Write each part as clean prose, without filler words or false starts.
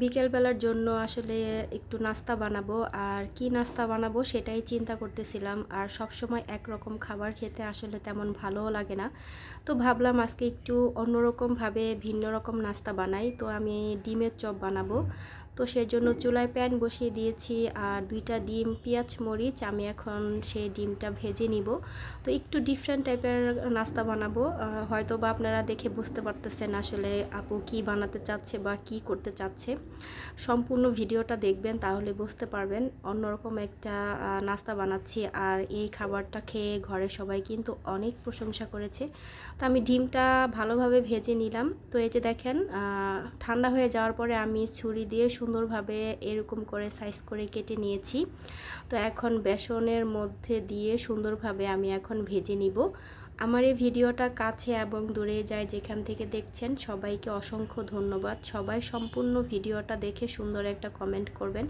বিকেলবেলার জন্য আসলে একটু নাস্তা বানাবো, আর কি নাস্তা বানাবো সেটাই চিন্তা করতেছিলাম। আর সব সময় একরকম খাবার খেতে আসলে তেমন ভালোও লাগে না। তো ভাবলাম আজকে একটু অন্যরকমভাবে ভিন্ন রকম নাস্তা বানাই। তো আমি ডিমের চপ বানাবো। তো সেজন্য চুলায় প্যান বসিয়ে দিয়েছি, আর 2টা ডিম, পেঁয়াজ মরিচ আমি এখন সেই ডিমটা ভেজে নিব। তো একটু ডিফারেন্ট টাইপের নাস্তা বানাবো। হয়তো বা আপনারা দেখে বুঝতে পারতেছেন আসলে আপু কি বানাতে চাচ্ছে বা কি করতে চাচ্ছে। সম্পূর্ণ ভিডিওটা দেখবেন, তাহলে বুঝতে পারবেন। অন্যরকম একটা নাস্তা বানাচ্ছি, আর এই খাবারটা খেয়ে ঘরে সবাই কিন্তু অনেক প্রশংসা করেছে। তো আমি ডিমটা ভালোভাবে ভেজে নিলাম। তো এই যে দেখেন, ঠান্ডা হয়ে যাওয়ার পরে আমি ছুরি দিয়ে সুন্দরভাবে এরকম করে সাইজ করে কেটে নিয়েছি। তো এখন বেসনের মধ্যে দিয়ে সুন্দরভাবে আমি এখন ভেজে নিব। আমার এই ভিডিওটা কাছে এবং দূরে যায় যেখান থেকে দেখছেন সবাইকে অসংখ্য ধন্যবাদ। সবাই সম্পূর্ণ ভিডিওটা দেখে সুন্দর একটা কমেন্ট করবেন।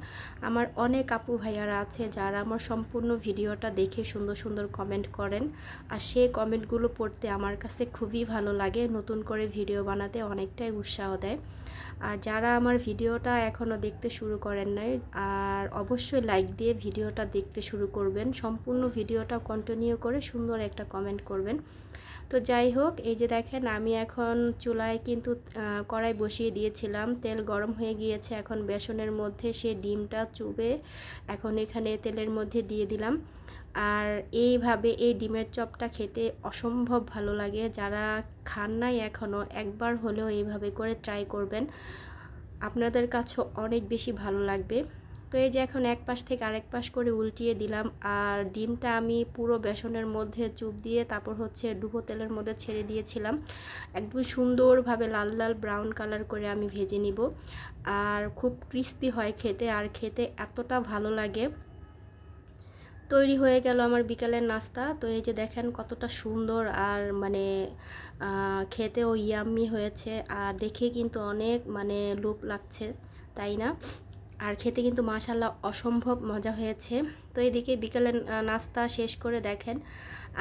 আমার অনেক আপু ভাইয়ারা আছে যারা আমার সম্পূর্ণ ভিডিওটা দেখে সুন্দর সুন্দর কমেন্ট করেন, আর সেই কমেন্টগুলো পড়তে আমার কাছে খুবই ভালো লাগে। নতুন করে ভিডিও বানাতে অনেকটাই উৎসাহ দেয়। আর যারা আমার ভিডিওটা এখনও দেখতে শুরু করেন নাই, আর অবশ্যই লাইক দিয়ে ভিডিওটা দেখতে শুরু করবেন। সম্পূর্ণ ভিডিওটা কন্টিনিউ করে সুন্দর একটা কমেন্ট করবেন। তো যাই হোক, এই যে দেখেন আমি এখন চুলায় কিন্তু কড়াই বসিয়ে দিয়েছিলাম। তেল গরম হয়ে গিয়েছে। এখন বেসনের মধ্যে সে ডিমটা চুবে এখন এখানে তেলের মধ্যে দিয়ে দিলাম। আর এইভাবে এই ডিমের চপটা খেতে অসম্ভব ভালো লাগে। যারা খান নাই এখনও, একবার হলেও এইভাবে করে ট্রাই করবেন, আপনাদের কাছেও অনেক বেশি ভালো লাগবে। তো এই যে এখন এক পাশ থেকে আরেক পাশ করে উল্টিয়ে দিলাম, আর ডিমটা আমি পুরো বেসনের মধ্যে চুপ দিয়ে তারপর হচ্ছে ডুবো তেলের মধ্যে ছেড়ে দিয়েছিলাম। একদম সুন্দরভাবে লাল লাল ব্রাউন কালার করে আমি ভেজে নিব। আর খুব ক্রিস্পি হয় খেতে, আর খেতে এতটা ভালো লাগে। তৈরি হয়ে গেল আমার বিকালের নাস্তা। তো এই যে দেখেন কতটা সুন্দর, আর মানে খেতেও ইয়াম্মি হয়েছে, আর দেখে কিন্তু অনেক মানে লোভ লাগছে, তাই না? আর খেতে কিন্তু মাশাল্লাহ অসম্ভব মজা হয়েছে। তো এদিকে বিকালের নাস্তা শেষ করে দেখেন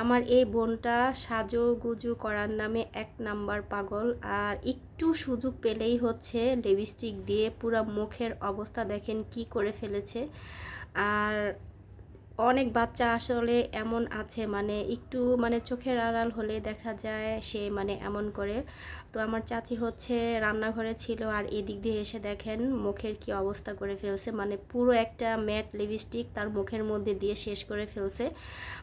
আমার এই বোনটা সাজুগুজু করার নামে এক নাম্বার পাগল। আর একটু সুযোগ পেলেই হচ্ছে লিপস্টিক দিয়ে পুরো মুখের অবস্থা দেখেন কি করে ফেলেছে। আর অনেক বাচ্চা আসলে এমন আছে, মানে একটু মানে চোখের আড়াল হলে দেখা যায় সে মানে এমন করে। তো আমার চাচি হচ্ছে রান্নাঘরে ছিল, আর এদিক দিয়ে এসে দেখেন মুখের কি অবস্থা করে ফেলছে। মানে পুরো একটা ম্যাট লিপস্টিক তার মুখের মধ্যে দিয়ে শেষ করে ফেলছে।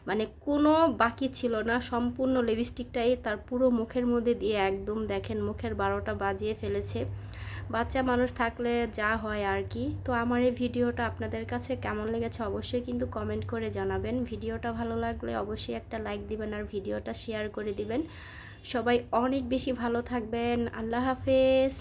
মানে কোনো বাকি ছিল না, সম্পূর্ণ লিপস্টিকটাই তার পুরো মুখের মধ্যে দিয়ে একদম দেখেন মুখের 12টা বাজিয়ে ফেলেছে। বাচ্চা মানুষ থাকলে যা হয় আর কি। তো আমার এই ভিডিওটা আপনাদের কাছে কেমন লেগেছে অবশ্যই কিন্তু কমেন্ট করে জানাবেন। ভিডিওটা ভালো লাগলে অবশ্যই একটা লাইক দিবেন, আর ভিডিওটা শেয়ার করে দিবেন। সবাই অনেক বেশি ভালো থাকবেন। আল্লাহ হাফেজ।